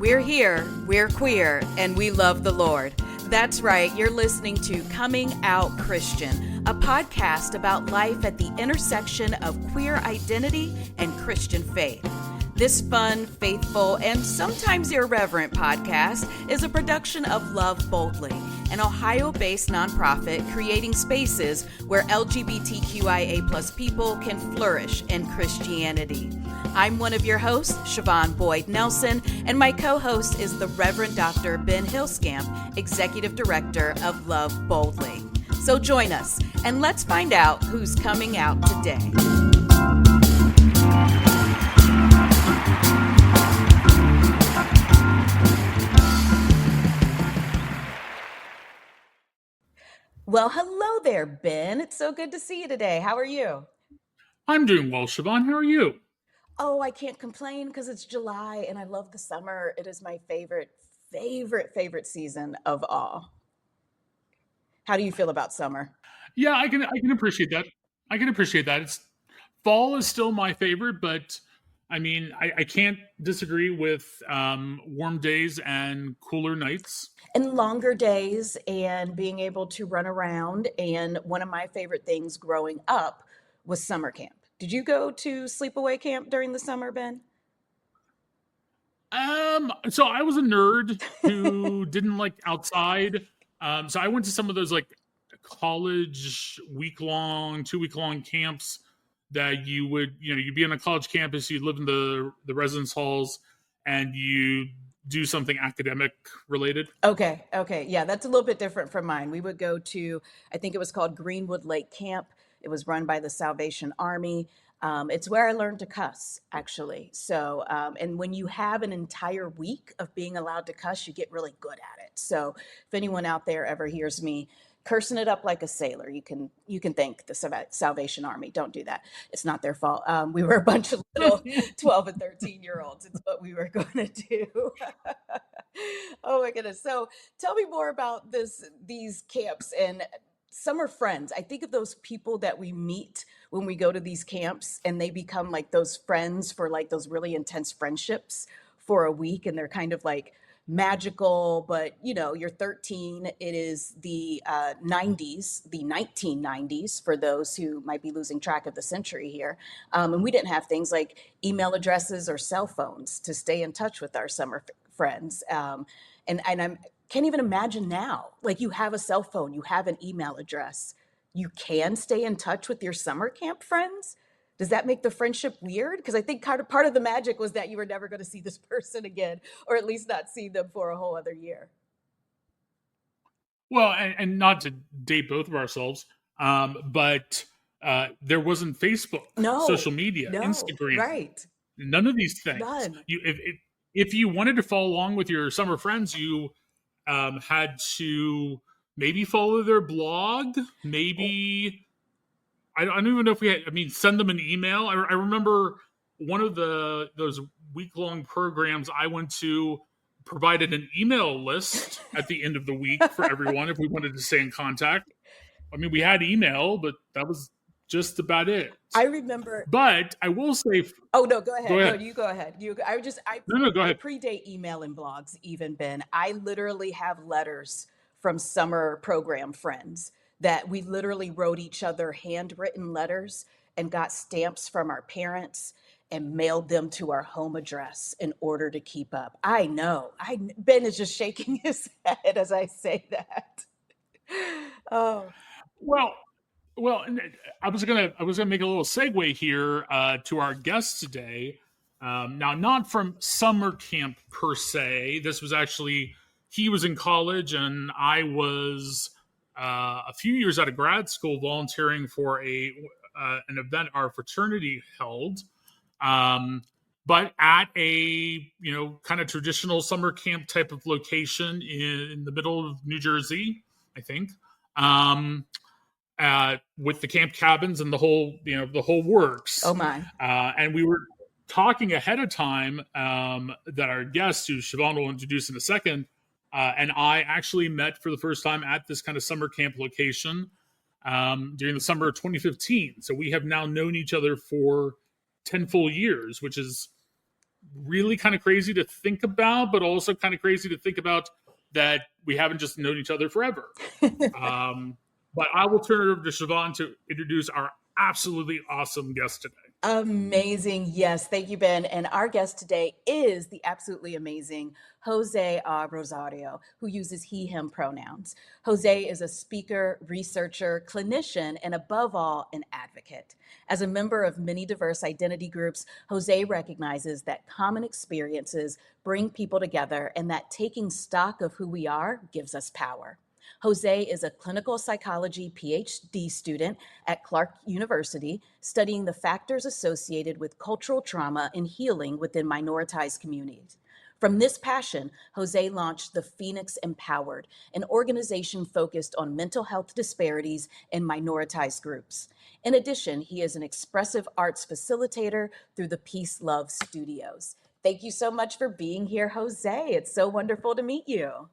We're here, we're queer, and we love the Lord. That's right, you're listening to Coming Out Christian, a podcast about life at the intersection of queer identity and Christian faith. This fun, faithful, and sometimes irreverent podcast is a production of Love Boldly, an Ohio-based nonprofit creating spaces where LGBTQIA+ people can flourish in Christianity. I'm one of your hosts, Siobhan Boyd Nelson, and my co-host is the Reverend Dr. Ben Hillscamp, Executive Director of Love Boldly. So join us, and let's find out who's coming out today. Well, hello there, Ben. It's so good to see you today. How are you? I'm doing well, Siobhan. How are you? Oh, I can't complain because it's July and I love the summer. It is my favorite season of all. How do you feel about summer? Yeah, I can appreciate that. I can appreciate that. It's fall is still my favorite, but I mean, I can't disagree with warm days and cooler nights. And longer days and being able to run around. And one of my favorite things growing up was summer camp. Did you go to sleepaway camp during the summer, Ben? So I was a nerd who didn't like outside. So I went to some of those like college week-long, 2-week-long camps that you'd be on a college campus, you'd live in the residence halls, and you do something academic related. Okay. Yeah, that's a little bit different from mine. We would go to, I think it was called Greenwood Lake Camp. It was run by the Salvation Army. It's where I learned to cuss, actually. So, and when you have an entire week of being allowed to cuss, you get really good at it. So if anyone out there ever hears me cursing it up like a sailor, you can thank the Salvation Army. Don't do that. It's not their fault. We were a bunch of little 12 and 13-year-olds. It's what we were going to do. Oh my goodness. So tell me more about these camps and summer friends. I think of those people that we meet when we go to these camps and they become like those friends for like those really intense friendships for a week, and they're kind of like magical. But you're 13. It is the 90s, the 1990s, for those who might be losing track of the century here. And we didn't have things like email addresses or cell phones to stay in touch with our summer friends. And I can't even imagine now, like, you have a cell phone, you have an email address, you can stay in touch with your summer camp friends. Does that make the friendship weird? Because I think part of the magic was that you were never going to see this person again, or at least not see them for a whole other year. Well, and not to date both of ourselves, but there wasn't Facebook, social media, Instagram, right? None of these things. None. If you wanted to follow along with your summer friends, you had to maybe follow their blog, maybe. I don't even know if we had. I mean, send them an email. I remember one of those week-long programs I went to provided an email list at the end of the week for everyone if we wanted to stay in contact. I mean, we had email, but that was just about it. I remember. But I will say. Oh no, go ahead. No, you go ahead. Go ahead. Predate email and blogs, even, Ben. I literally have letters from summer program friends that we literally wrote each other handwritten letters and got stamps from our parents and mailed them to our home address in order to keep up. I know. Ben is just shaking his head as I say that. Oh. Well, I was gonna make a little segue here to our guest today. Now, not from summer camp per se. This was actually, he was in college and I was a few years out of grad school volunteering for an event our fraternity held, but at a kind of traditional summer camp type of location in the middle of New Jersey, I think, with the camp cabins and the whole works. Oh my! And we were talking ahead of time that our guest, who Siobhan will introduce in a second, and I actually met for the first time at this kind of summer camp location during the summer of 2015. So we have now known each other for 10 full years, which is really kind of crazy to think about, but also kind of crazy to think about that we haven't just known each other forever. Um, but I will turn it over to Siobhan to introduce our absolutely awesome guest today. Amazing. Yes. Thank you, Ben. And our guest today is the absolutely amazing Jose Rosario, who uses he, him pronouns. Jose is a speaker, researcher, clinician, and above all, an advocate. As a member of many diverse identity groups, Jose recognizes that common experiences bring people together and that taking stock of who we are gives us power. Jose is a clinical psychology PhD student at Clark University, studying the factors associated with cultural trauma and healing within minoritized communities. From this passion, Jose launched the Phoenix Empowered, an organization focused on mental health disparities in minoritized groups. In addition, he is an expressive arts facilitator through the Peace Love Studios. Thank you so much for being here, Jose. It's so wonderful to meet you.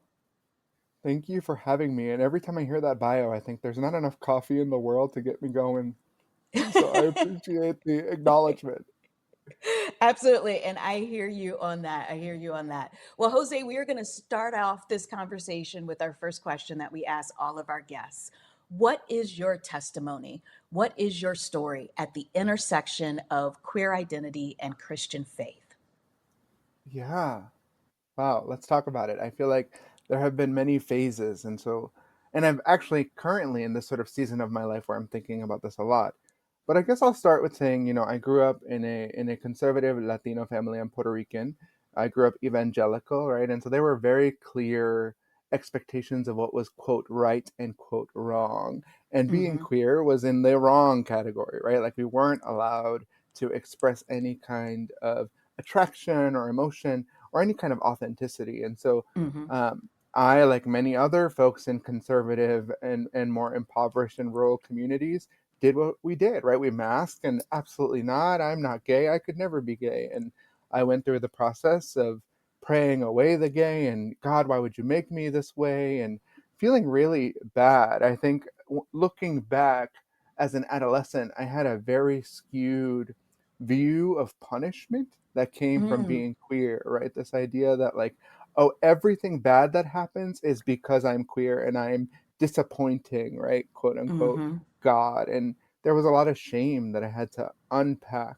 Thank you for having me. And every time I hear that bio, I think there's not enough coffee in the world to get me going. So I appreciate the acknowledgement. Absolutely. And I hear you on that. I hear you on that. Well, Jose, we are going to start off this conversation with our first question that we ask all of our guests. What is your testimony? What is your story at the intersection of queer identity and Christian faith? Yeah. Wow. Let's talk about it. I feel like there have been many phases. And I'm actually currently in this sort of season of my life where I'm thinking about this a lot. But I guess I'll start with saying, I grew up in a conservative Latino family. I'm Puerto Rican. I grew up evangelical, right? And so there were very clear expectations of what was quote right and quote wrong. And being Mm-hmm. queer was in the wrong category, right? Like we weren't allowed to express any kind of attraction or emotion or any kind of authenticity. And so Mm-hmm. I, like many other folks in conservative and more impoverished and rural communities, did what we did, right? We masked and absolutely not. I'm not gay. I could never be gay. And I went through the process of praying away the gay and God, why would you make me this way? And feeling really bad. I think looking back as an adolescent, I had a very skewed view of punishment that came from Mm, being queer, right? This idea that, like, oh, everything bad that happens is because I'm queer and I'm disappointing, right? Quote unquote, mm-hmm. God. And there was a lot of shame that I had to unpack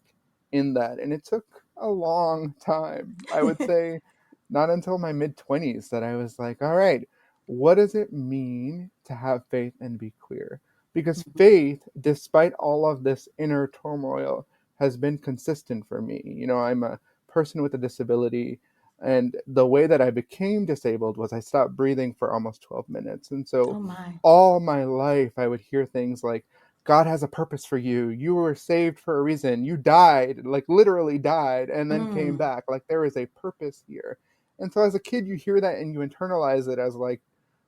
in that. And it took a long time. I would say not until my mid 20s that I was like, all right, what does it mean to have faith and be queer? Because Mm-hmm. faith, despite all of this inner turmoil, has been consistent for me. I'm a person with a disability, and the way that I became disabled was I stopped breathing for almost 12 minutes. And Oh so my. all my life, I would hear things like, God has a purpose for you. You were saved for a reason. You died, like literally died, and then came Mm, back. Like there is a purpose here. And so as a kid, you hear that and you internalize it as like,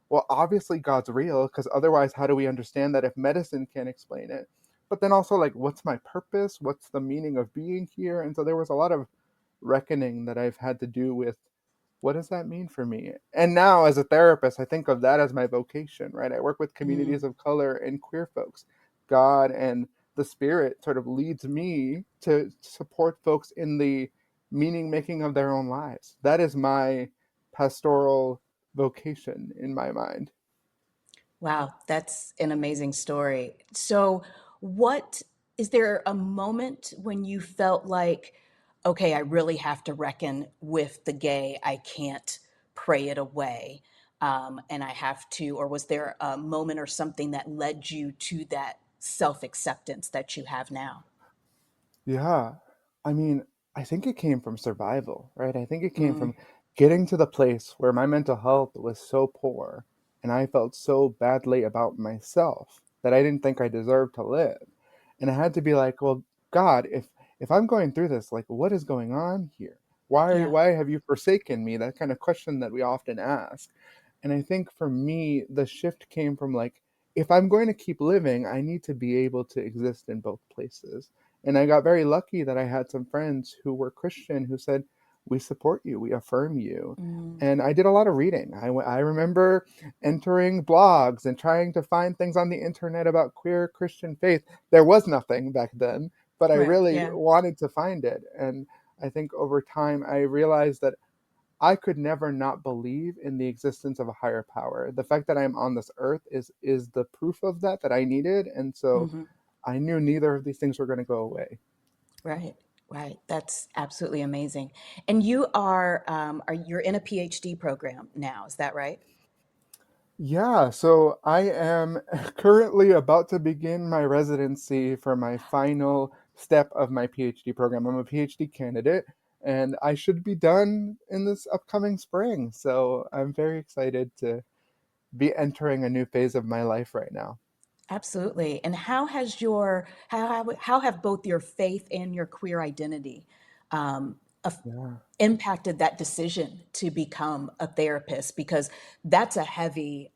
well, obviously God's real, because otherwise, how do we understand that if medicine can't explain it? But then also, like, what's my purpose? What's the meaning of being here? And so there was a lot of reckoning that I've had to do with what does that mean for me? And now, as a therapist, I think of that as my vocation, right? I work with mm. communities of color and queer folks. God and the Spirit sort of leads me to support folks in the meaning making of their own lives. That is my pastoral vocation in my mind. Wow, that's an amazing story. So, what is there a moment when you felt like, okay, I really have to reckon with the gay, I can't pray it away, and I have to, or was there a moment or something that led you to that self acceptance that you have now? Yeah. I mean, I think it came from survival, right? I think it came Mm, from getting to the place where my mental health was so poor and I felt so badly about myself that I didn't think I deserved to live. And I had to be like, well, God, if I'm going through this, like what is going on here? Why yeah. why have you forsaken me? That kind of question that we often ask. And I think for me, the shift came from like, if I'm going to keep living, I need to be able to exist in both places. And I got very lucky that I had some friends who were Christian who said, we support you, we affirm you. Mm, And I did a lot of reading. I remember entering blogs and trying to find things on the internet about queer Christian faith. There was nothing back then, but I right. really Yeah. wanted to find it. And I think over time I realized that I could never not believe in the existence of a higher power. The fact that I'm on this earth is the proof of that I needed, and so Hmm. I knew neither of these things were going to go away. Right, right. That's absolutely amazing. And you're in a PhD program now, is that right? Yeah, so I am currently about to begin my residency for my final step of my PhD program. I'm a PhD candidate, and I should be done in this upcoming spring. So I'm very excited to be entering a new phase of my life right now. Absolutely. And how have both your faith and your queer identity um, af- Yeah, impacted that decision to become a therapist? Because that's a heavy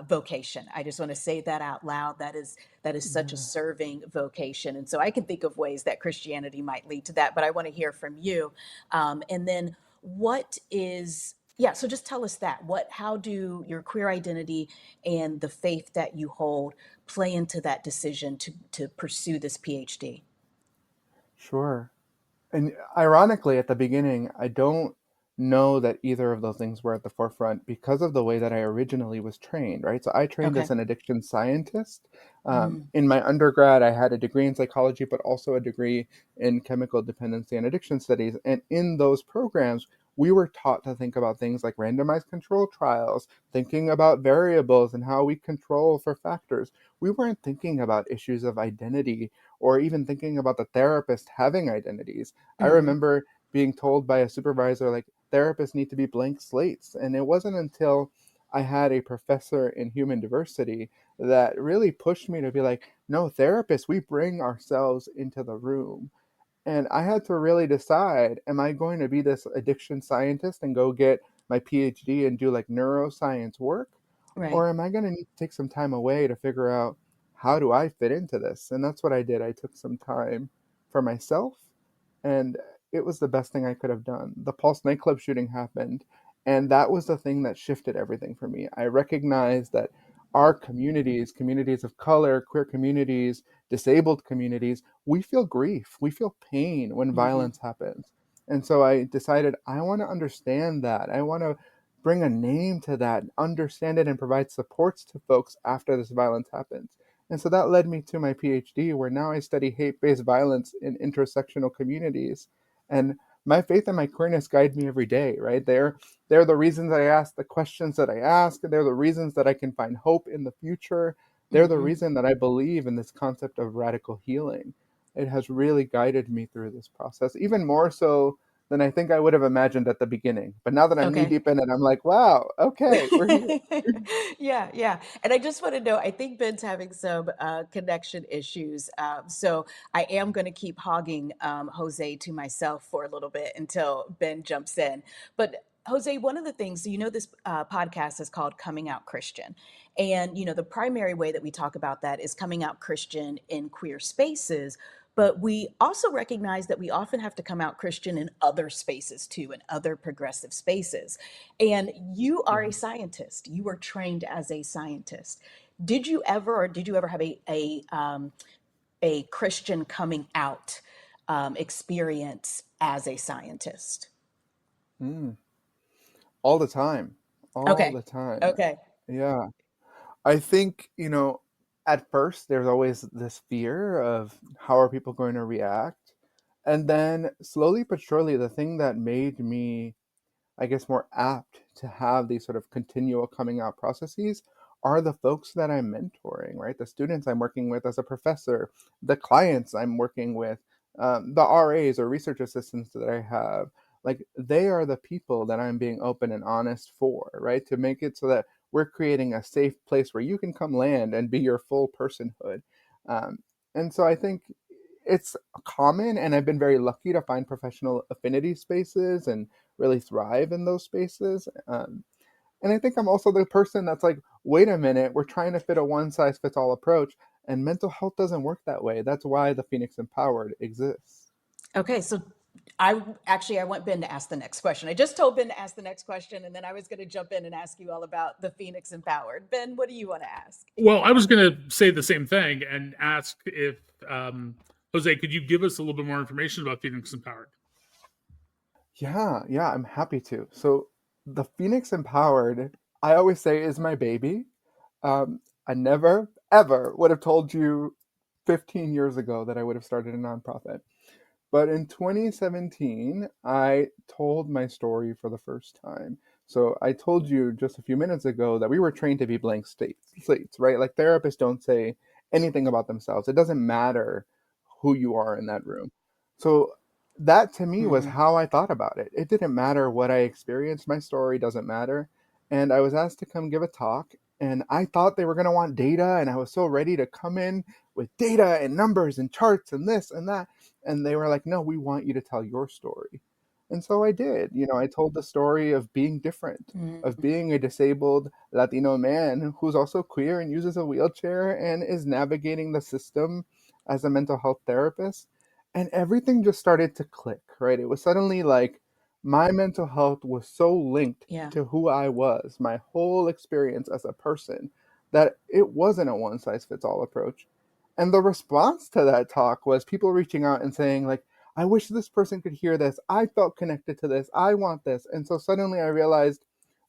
vocation. I just want to say that out loud. That is such a yeah, serving vocation, and so I can think of ways that Christianity might lead to that. But I want to hear from you. And then what is yeah, so just tell us that. How do your queer identity and the faith that you hold play into that decision to pursue this PhD? sure. And ironically, at the beginning, I don't know that either of those things were at the forefront because of the way that I originally was trained, right? So I trained Okay. as an addiction scientist. Mm, In my undergrad, I had a degree in psychology, but also a degree in chemical dependency and addiction studies. And in those programs, we were taught to think about things like randomized control trials, thinking about variables and how we control for factors. We weren't thinking about issues of identity or even thinking about the therapist having identities. I mm-hmm, remember being told by a supervisor, like, therapists need to be blank slates. And it wasn't until I had a professor in human diversity that really pushed me to be like, no, therapists, we bring ourselves into the room. And I had to really decide, am I going to be this addiction scientist and go get my PhD and do like neuroscience work? right. Or am I going to need to take some time away to figure out how do I fit into this? And that's what I did. I took some time for myself, and it was the best thing I could have done. The Pulse nightclub shooting happened, and that was the thing that shifted everything for me. I recognized that our communities, communities of color, queer communities, disabled communities, we feel grief, we feel pain when Mm-hmm, violence happens. And so I decided I want to understand that. I want to bring a name to that, understand it, and provide supports to folks after this violence happens. And so that led me to my PhD, where now I study hate based violence in intersectional communities. And my faith and my queerness guide me every day, right? They're the reasons I ask the questions that I ask. They're the reasons that I can find hope in the future. They're the mm-hmm. reason that I believe in this concept of radical healing. It has really guided me through this process, even more so than I think I would have imagined at the beginning. But now that I'm knee Okay. deep in it, I'm like, wow, okay, we're here. Yeah, yeah. And I just want to know, I think Ben's having some connection issues. So I am going to keep hogging Jose to myself for a little bit until Ben jumps in. But Jose, one of the things, so this podcast is called Coming Out Christian. And, the primary way that we talk about that is coming out Christian in queer spaces. But we also recognize that we often have to come out Christian in other spaces too, in other progressive spaces. And you are a Yeah. scientist. You were trained as a scientist. Did you ever have a Christian coming out experience as a scientist? Mm. All the time. All Okay. the time. Okay. Yeah. I think, at first there's always this fear of how are people going to react? And then slowly but surely, the thing that made me, I guess, more apt to have these sort of continual coming out processes are the folks that I'm mentoring, right? The students I'm working with as a professor, the clients I'm working with, the RAs or research assistants that I have. Like, they are the people that I'm being open and honest for, right? To make it so that we're creating a safe place where you can come land and be your full personhood. Um, and so I think it's common, and I've been very lucky to find professional affinity spaces and really thrive in those spaces. And I think I'm also the person that's like, wait a minute, we're trying to fit a one size fits all approach, and mental health doesn't work that way. That's why the Phoenix Empowered exists. Okay. So I want Ben to ask the next question. I just told Ben to ask the next question, and then I was going to jump in and ask you all about the Phoenix Empowered. Ben, what do you want to ask? Well, I was going to say the same thing and ask if Jose, could you give us a little bit more information about Phoenix Empowered? Yeah, I'm happy to. So the Phoenix Empowered, I always say, is my baby. I never, ever would have told you 15 years ago that I would have started a nonprofit. But in 2017, I told my story for the first time. So I told you just a few minutes ago that we were trained to be blank slates, right? Like therapists don't say anything about themselves. It doesn't matter who you are in that room. So that to me was Mm-hmm. how I thought about it. It didn't matter what I experienced. My story doesn't matter. And I was asked to come give a talk, and I thought they were going to want data, and I was so ready to come in with data and numbers and charts and this and that, and they were like, no, we want you to tell your story. And so I did. I told the story of being different, of Mm-hmm. being a disabled Latino man who's also queer and uses a wheelchair and is navigating the system as a mental health therapist. And everything just started to click, right? It was suddenly like my mental health was so linked Yeah. to who I was, my whole experience as a person, that it wasn't a one size fits all approach. And the response to that talk was people reaching out and saying, like, I wish this person could hear this. I felt connected to this. I want this. And so suddenly I realized,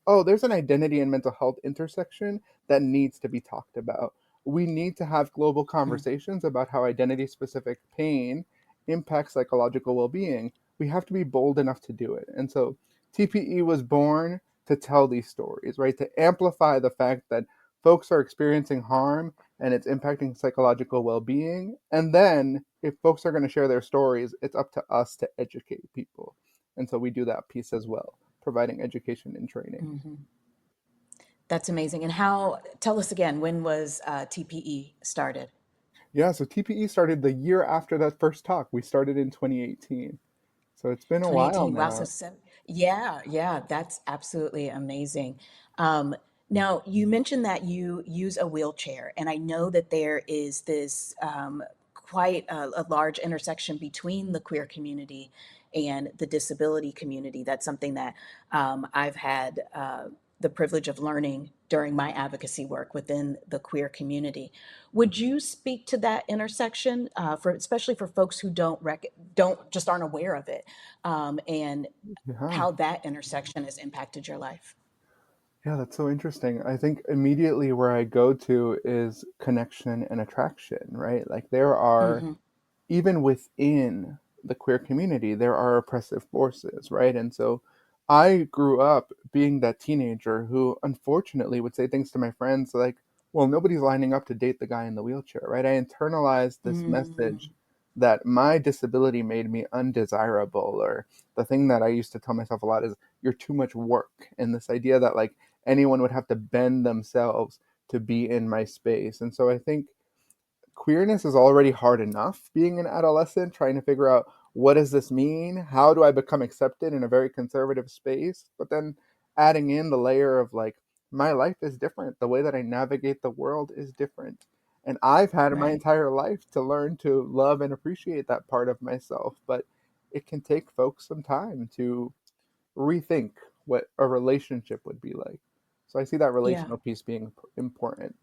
oh, there's an identity and mental health intersection that needs to be talked about. We need to have global Mm. conversations about how identity specific pain impacts psychological well being. We have to be bold enough to do it. And so TPE was born to tell these stories, right? To amplify the fact that folks are experiencing harm and it's impacting psychological well-being. And then if folks are going to share their stories, it's up to us to educate people. And so we do that piece as well, providing education and training. Mm-hmm. That's amazing. And tell us again, when was TPE started? Yeah, so TPE started the year after that first talk. We started in 2018. So it's been a while 2018. Wow. So now. yeah, yeah, that's absolutely amazing. Um, Now, you mentioned that you use a wheelchair, and I know that there is this quite a large intersection between the queer community and the disability community. That's something that I've had the privilege of learning during my advocacy work within the queer community. Would you speak to that intersection for especially for folks who don't just aren't aware of it, and Yeah. how that intersection has impacted your life? Yeah, that's so interesting. I think immediately where I go to is connection and attraction, right? Like there are, Hmm. even within the queer community, there are oppressive forces, right? And so I grew up being that teenager who unfortunately would say things to my friends like, well, nobody's lining up to date the guy in the wheelchair, right? I internalized this message Mm, that my disability made me undesirable, or the thing that I used to tell myself a lot is, you're too much work. And this idea that like anyone would have to bend themselves to be in my space. And so I think queerness is already hard enough being an adolescent, trying to figure out what does this mean? How do I become accepted in a very conservative space? But then adding in the layer of like, my life is different. The way that I navigate the world is different. And I've had my right. entire life to learn to love and appreciate that part of myself. But it can take folks some time to rethink what a relationship would be like. So I see that Yeah. relational piece being important.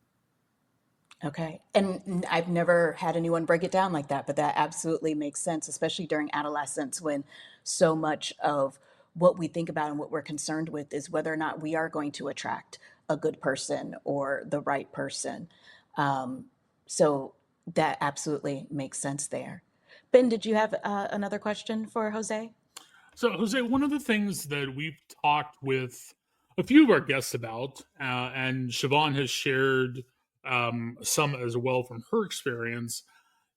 Okay. And I've never had anyone break it down like that, but that absolutely makes sense, especially during adolescence when so much of what we think about and what we're concerned with is whether or not we are going to attract a good person or the right person. Um, so that absolutely makes sense there. Ben, did you have another question for Jose? So, Jose, one of the things that we've talked with a few of our guests about, and Siobhan has shared some as well from her experience,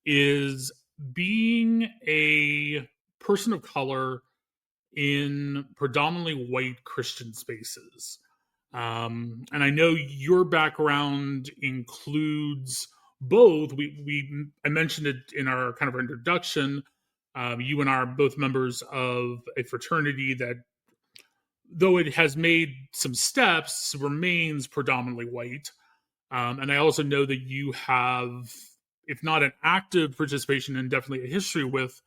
is being a person of color in predominantly white Christian spaces. And I know your background includes both. I mentioned it in our kind of introduction. You and I are both members of a fraternity that, though it has made some steps, remains predominantly white. And I also know that you have, if not an active participation, and definitely a history with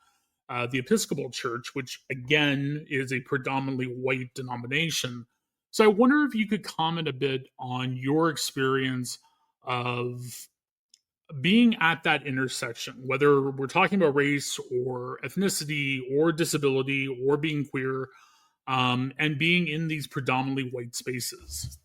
the Episcopal Church, which again is a predominantly white denomination. So I wonder if you could comment a bit on your experience of being at that intersection, whether we're talking about race or ethnicity or disability or being queer, and being in these predominantly white spaces.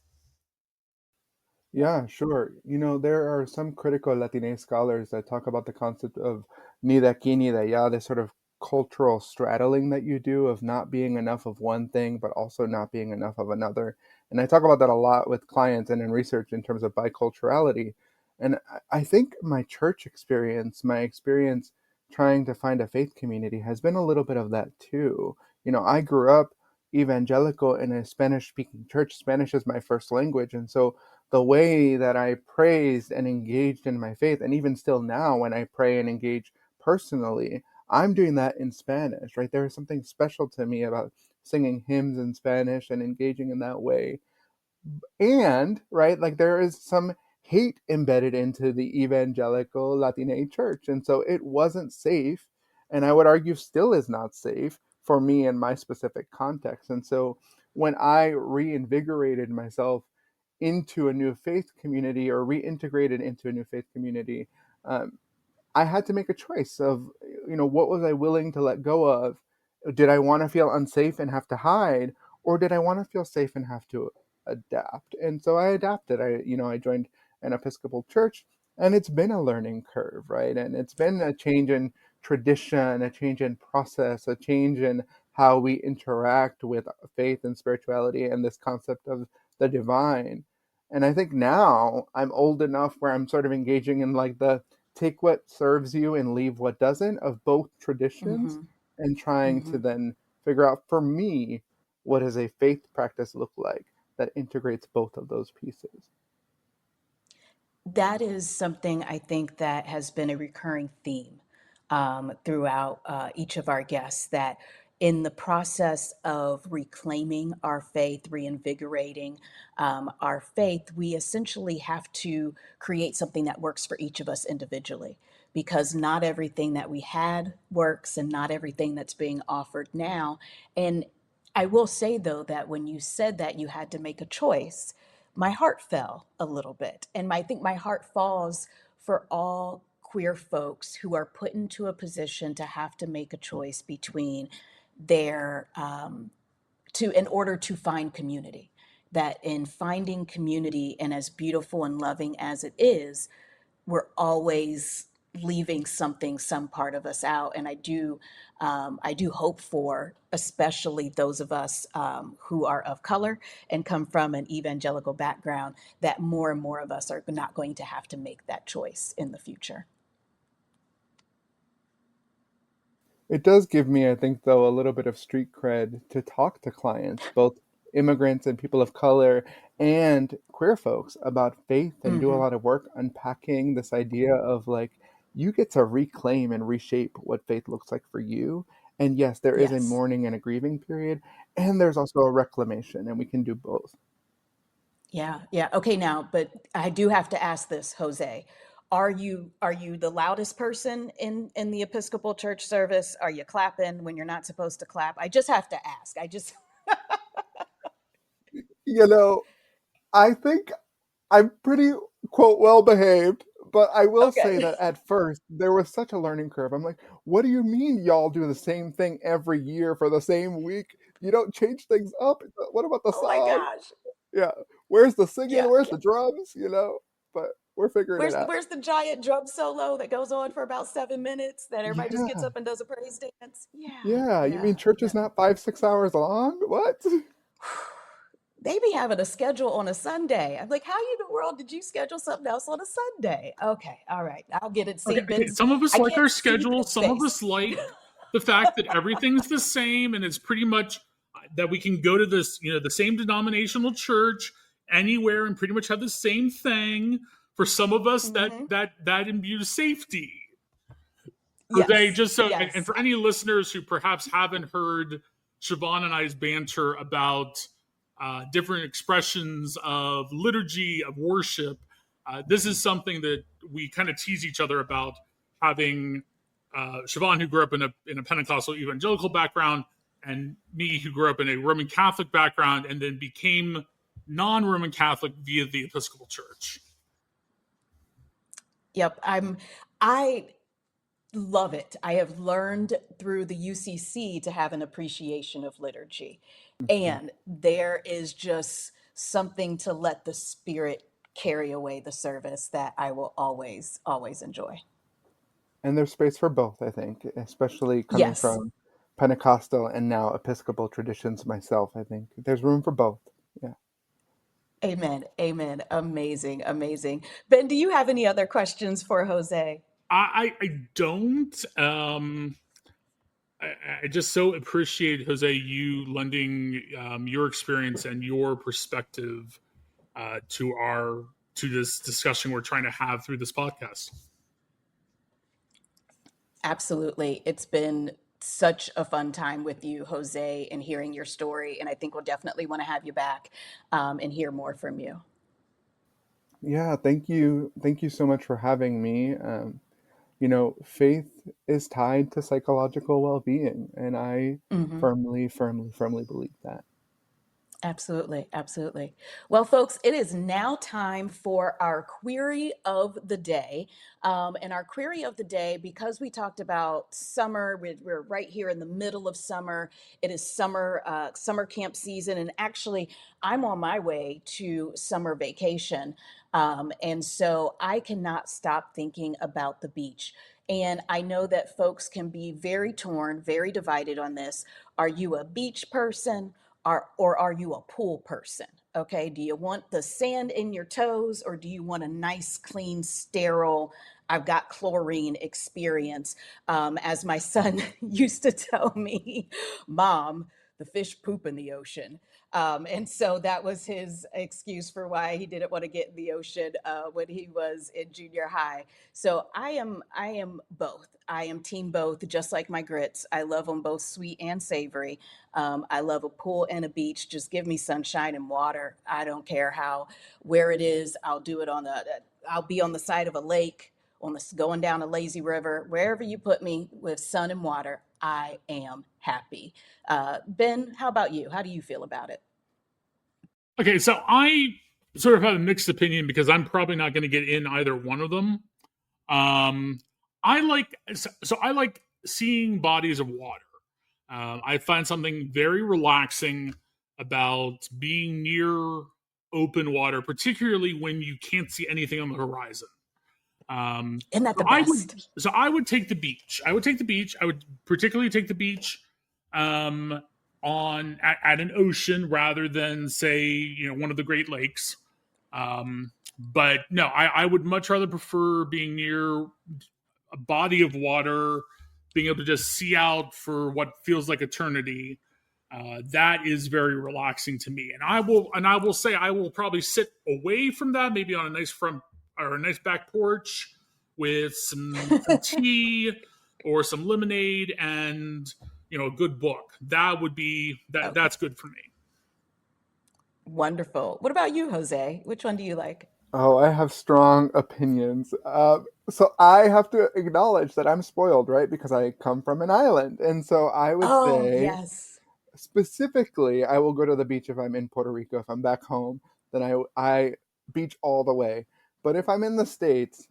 Yeah, sure. There are some critical Latinx scholars that talk about the concept of ni de aquí ni de allá, this sort of cultural straddling that you do of not being enough of one thing, but also not being enough of another. And I talk about that a lot with clients and in research in terms of biculturality. And I think my church experience, my experience trying to find a faith community has been a little bit of that too. I grew up evangelical in a Spanish speaking church. Spanish is my first language. And so the way that I praised and engaged in my faith, and even still now when I pray and engage personally, I'm doing that in Spanish, right? There is something special to me about singing hymns in Spanish and engaging in that way. And, right, like there is some hate embedded into the evangelical Latina church. And so it wasn't safe. And I would argue still is not safe for me in my specific context. And so when I reinvigorated myself into a new faith community or reintegrated into a new faith community, um, I had to make a choice of, what was I willing to let go of? Did I want to feel unsafe and have to hide, or did I want to feel safe and have to adapt? And so I adapted. I joined an Episcopal church, and it's been a learning curve, right? And it's been a change in tradition, a change in process, a change in how we interact with faith and spirituality and this concept of the divine. And I think now I'm old enough where I'm sort of engaging in like the take what serves you and leave what doesn't of both traditions, Mm-hmm. and trying to Mm-hmm. then figure out for me what does a faith practice look like that integrates both of those pieces. That is something I think that has been a recurring theme throughout each of our guests, that in the process of reclaiming our faith, reinvigorating our faith, we essentially have to create something that works for each of us individually, because not everything that we had works and not everything that's being offered now. And I will say, though, that when you said that you had to make a choice, my heart fell a little bit. And I think my heart falls for all queer folks who are put into a position to have to make a choice between their, in order to find community. That in finding community, and as beautiful and loving as it is, we're always leaving something, some part of us out. And I do hope for, especially those of us who are of color and come from an evangelical background, that more and more of us are not going to have to make that choice in the future. It does give me, I think, though, a little bit of street cred to talk to clients, both immigrants and people of color and queer folks, about faith and do a Mm-hmm. lot of work unpacking this idea of like, you get to reclaim and reshape what faith looks like for you. And yes, there is a Yes. mourning and a grieving period, and there's also a reclamation, and we can do both. Yeah. Yeah. Okay. Now, but I do have to ask this, Jose. Are you the loudest person in the Episcopal Church service? Are you clapping when you're not supposed to clap? I just have to ask. I just You know, I think I'm pretty, quote, well behaved, but I will say okay. that at first there was such a learning curve. I'm like, what do you mean y'all do the same thing every year for the same week? You don't change things up? What about the Oh my song? gosh. Yeah. Where's the singing? Yeah. Where's Yeah. the drums? But we're figuring it out. Where's the giant drum solo that goes on for about 7 minutes that everybody just gets Yeah. up and does a praise dance? Yeah. Yeah. You Yeah. mean church Yeah. is not 5, 6 hours long? What? They be having a schedule on a Sunday. I'm like, how in the world did you schedule something else on a Sunday? Okay, all right, I'll get it. See, Okay, Ben's, some of us I like can't our see schedule. Ben's Some of face. us like the fact that everything's the same and it's pretty much that we can go to this, the same denominational church anywhere and pretty much have the same thing. For some of us, that Hmm. that that imbues safety. Jose, Yes, just so, and yes. for any listeners who perhaps haven't heard Siobhan and I's banter about different expressions of liturgy, of worship, this is something that we kind of tease each other about, having Siobhan, who grew up in a Pentecostal evangelical background, and me, who grew up in a Roman Catholic background and then became non Roman Catholic via the Episcopal Church. Yep. I love it. I have learned through the UCC to have an appreciation of liturgy. Mhm. And there is just something to let the spirit carry away the service that I will always, always enjoy. And there's space for both, I think, especially coming Yes. from Pentecostal and now Episcopal traditions myself. I think there's room for both. Yeah. Amen. Amen. Amazing. Amazing. Ben, do you have any other questions for Jose? I don't. I just so appreciate Jose you lending your experience and your perspective to this discussion we're trying to have through this podcast. Absolutely. It's been such a fun time with you, Jose, and hearing your story. And I think we'll definitely want to have you back and hear more from you. Yeah. Thank you. Thank you so much for having me. Faith is tied to psychological well-being, and I Hmm. firmly, firmly, firmly believe that. Absolutely, absolutely. Well, folks, it is now time for our query of the day. And our query of the day, because we talked about summer, we're right here in the middle of summer. It is summer camp season, and actually, I'm on my way to summer vacation, and so I cannot stop thinking about the beach. And I know that folks can be very torn, very divided on this. Are you a beach person? Or are you a pool person? Okay, do you want the sand in your toes or do you want a nice, clean, sterile, I've got chlorine experience? As my son used to tell me, Mom, the fish poop in the ocean. And so that was his excuse for why he didn't want to get in the ocean when he was in junior high. So I am both. I am team both, just like my grits. I love them both sweet and savory. I love a pool and a beach. Just give me sunshine and water. I don't care where it is. I'll do it I'll be on the side of a lake, going down a lazy river, wherever you put me with sun and water. I am happy. Ben, how about you? How do you feel about it? Okay, so I sort of have a mixed opinion because I'm probably not going to get in either one of them. Um, I like seeing bodies of water. I find something very relaxing about being near open water, particularly when you can't see anything on the horizon. Um, Isn't that so the I would best? so I would take the beach. I would take the beach. I would particularly take the beach um, at an ocean rather than say one of the Great Lakes. But no, I would much rather prefer being near a body of water, being able to just see out for what feels like eternity. That is very relaxing to me, and I will say I will probably sit away from that, maybe on a nice front or a nice back porch with some tea or some lemonade and a good book. That would be Okay, that's good for me. wonderful. What about you, Jose? Which one do you like? Oh, I have strong opinions. So I have to acknowledge that I'm spoiled, right? Because I come from an island. And so I would Oh, say, yes. specifically, I will go to the beach if I'm in Puerto Rico. If I'm back home, then I beach all the way. But if I'm in the States,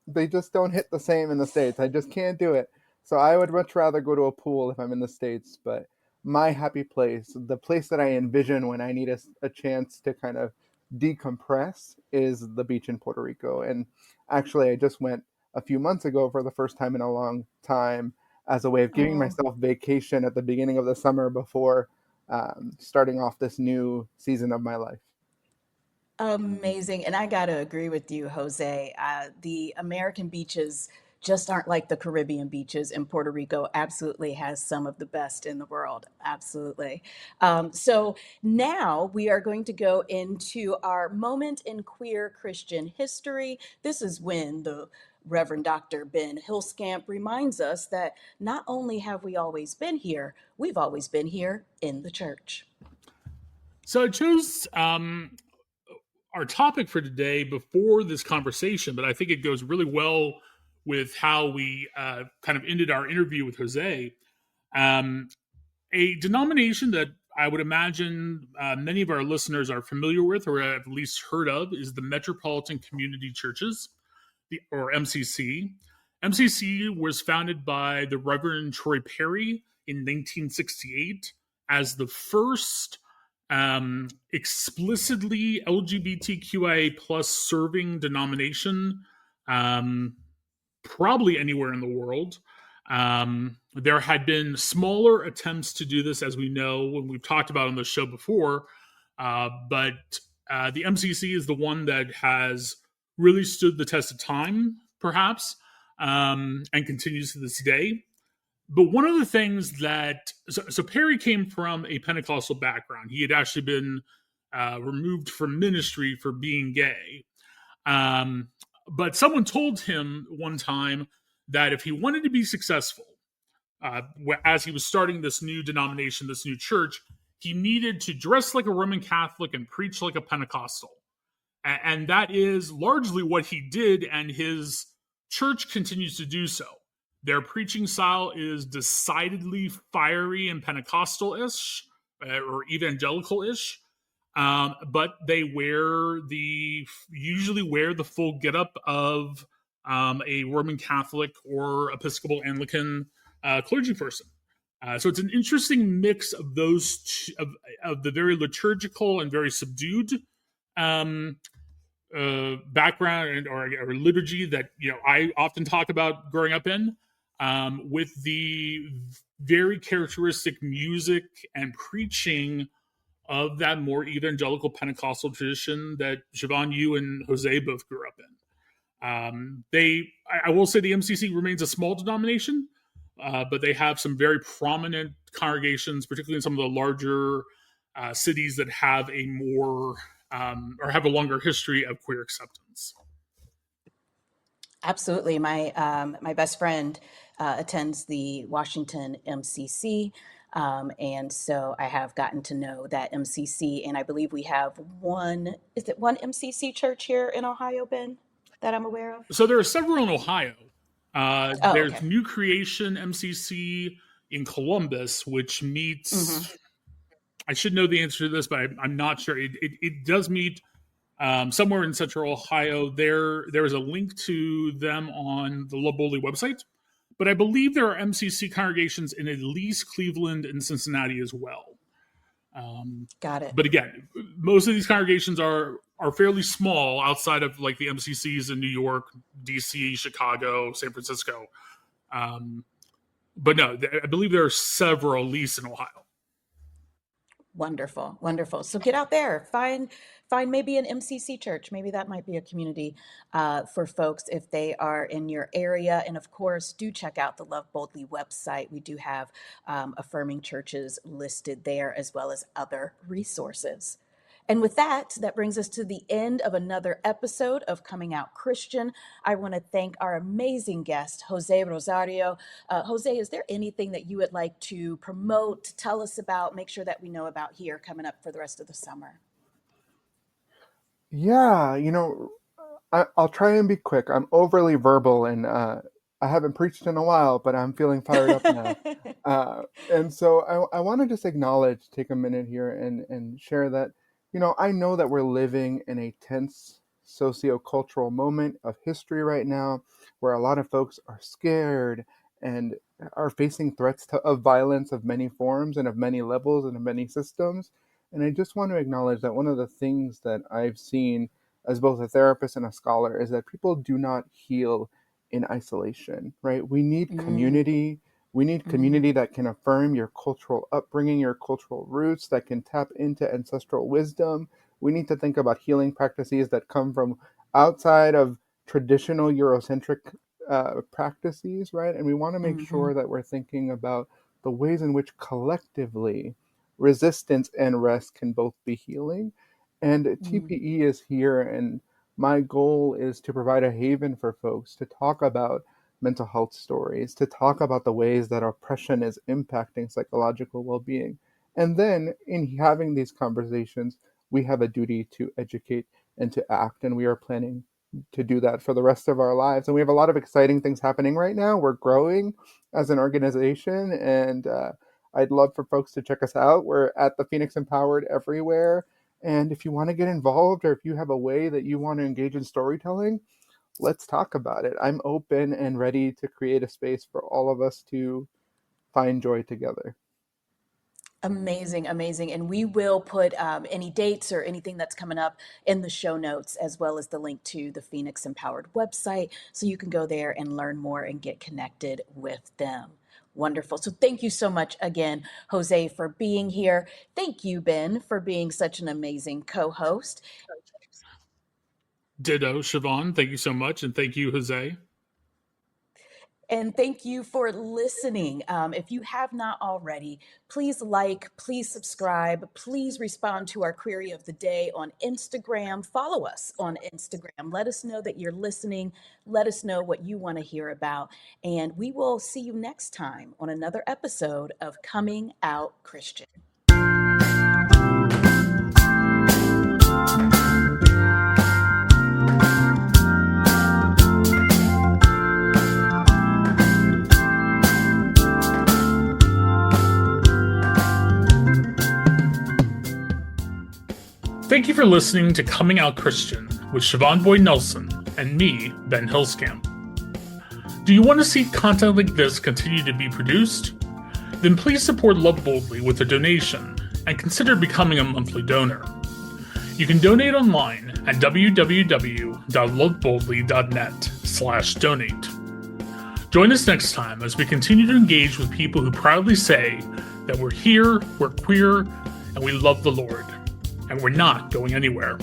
they just don't hit the same in the States. I just can't do it. So I would much rather go to a pool if I'm in the States. But my happy place, the place that I envision when I need a chance to kind of decompress, is the beach in Puerto Rico. And actually, I just went a few months ago for the first time in a long time as a way of giving Oh. myself vacation at the beginning of the summer before starting off this new season of my life. Amazing. And I got to agree with you, Jose. The American beaches just aren't like the Caribbean beaches, and Puerto Rico absolutely has some of the best in the world. Absolutely. So now we are going to go into our moment in queer Christian history. This is when the Reverend Dr. Ben Hilskamp reminds us that not only have we always been here, we've always been here in the church. So I chose our topic for today before this conversation, but I think it goes really well with how we kind of ended our interview with Jose. Um, a denomination that I would imagine many of our listeners are familiar with or have at least heard of is the Metropolitan Community Churches. or MCC. MCC was founded by the Reverend Troy Perry in 1968 as the first explicitly LGBTQIA plus serving denomination, probably anywhere in the world. There had been smaller attempts to do this, as we know, when we've talked about on the show before, but the MCC is the one that has really stood the test of time, perhaps, and continues to this day. But one of the things that so Perry came from a Pentecostal background. He had actually been removed from ministry for being gay. Um, but someone told him one time that if he wanted to be successful, as he was starting this new denomination, this new church, he needed to dress like a Roman Catholic and preach like a Pentecostal. And that is largely what he did, and his church continues to do so. Their preaching style is decidedly fiery and Pentecostal-ish, or evangelical-ish. But they usually wear the full getup of a Roman Catholic or Episcopal Anglican clergy person. So it's an interesting mix of those of the very liturgical and very subdued background or liturgy that I often talk about growing up in, with the very characteristic music and preaching of that more evangelical Pentecostal tradition that Siobhan, you and Jose both grew up in. I will say the MCC remains a small denomination, but they have some very prominent congregations, particularly in some of the larger cities that have a more or have a longer history of queer acceptance. Absolutely. My best friend attends the Washington MCC. And so I have gotten to know that MCC, and I believe we have is it one MCC church here in Ohio, Ben, that I'm aware of? So there are several in Ohio. Oh, There's okay. New Creation MCC in Columbus, which meets. I should know the answer to this, but I'm not sure. It does meet somewhere in Central Ohio. There is a link to them on the Love Boldly website, but I believe there are MCC congregations in at least Cleveland and Cincinnati as well. Got it. But again, most of these congregations are fairly small outside of like the MCCs in New York, DC, Chicago, San Francisco. But no, I believe there are several, at least in Ohio. Wonderful, wonderful. So get out there, find maybe an MCC church. Maybe that might be a community for folks if they are in your area. And of course, do check out the Love Boldly website. We do have affirming churches listed there, as well as other resources. And with that, that brings us to the end of another episode of Coming Out Christian. I want to thank our amazing guest, Jose Rosario. Jose, is there anything that you would like to promote, tell us about, make sure that we know about here coming up for the rest of the summer? Yeah, I'll try and be quick. I'm overly verbal, and I haven't preached in a while, but I'm feeling fired up now. And so I want to just take a minute here and share that, I know that we're living in a tense sociocultural moment of history right now where a lot of folks are scared and are facing threats of violence of many forms and of many levels and of many systems. And I just want to acknowledge that one of the things that I've seen as both a therapist and a scholar is that people do not heal in isolation, right? We need community. We need community that can affirm your cultural upbringing, your cultural roots, that can tap into ancestral wisdom. We need to think about healing practices that come from outside of traditional Eurocentric practices, right? And we want to make sure that we're thinking about the ways in which collectively resistance and rest can both be healing. And TPE is here, and my goal is to provide a haven for folks to talk about mental health stories, to talk about the ways that oppression is impacting psychological well-being. And then in having these conversations, we have a duty to educate and to act, and we are planning to do that for the rest of our lives. And we have a lot of exciting things happening right now. We're growing as an organization, and I'd love for folks to check us out. We're at the Phoenix Empowered everywhere. And if you want to get involved, or if you have a way that you want to engage in storytelling, let's talk about it. I'm open and ready to create a space for all of us to find joy together. Amazing, amazing. And we will put any dates or anything that's coming up in the show notes, as well as the link to the Phoenix Empowered website. So you can go there and learn more and get connected with them. Wonderful. So thank you so much again, Jose, for being here. Thank you, Ben, for being such an amazing co-host. Ditto, Siobhan. Thank you so much. And thank you, Jose. And thank you for listening. If you have not already, please please subscribe, please respond to our query of the day on Instagram. Follow us on Instagram. Let us know that you're listening. Let us know what you want to hear about. And we will see you next time on another episode of Coming Out Christian. Thank you for listening to Coming Out Christian with Siobhan Boyd Nelson and me, Ben Hillscamp. Do you want to see content like this continue to be produced? Then please support Love Boldly with a donation and consider becoming a monthly donor. You can donate online at www.loveboldly.net/donate. Join us next time as we continue to engage with people who proudly say that we're here, we're queer, and we love the Lord. And we're not going anywhere.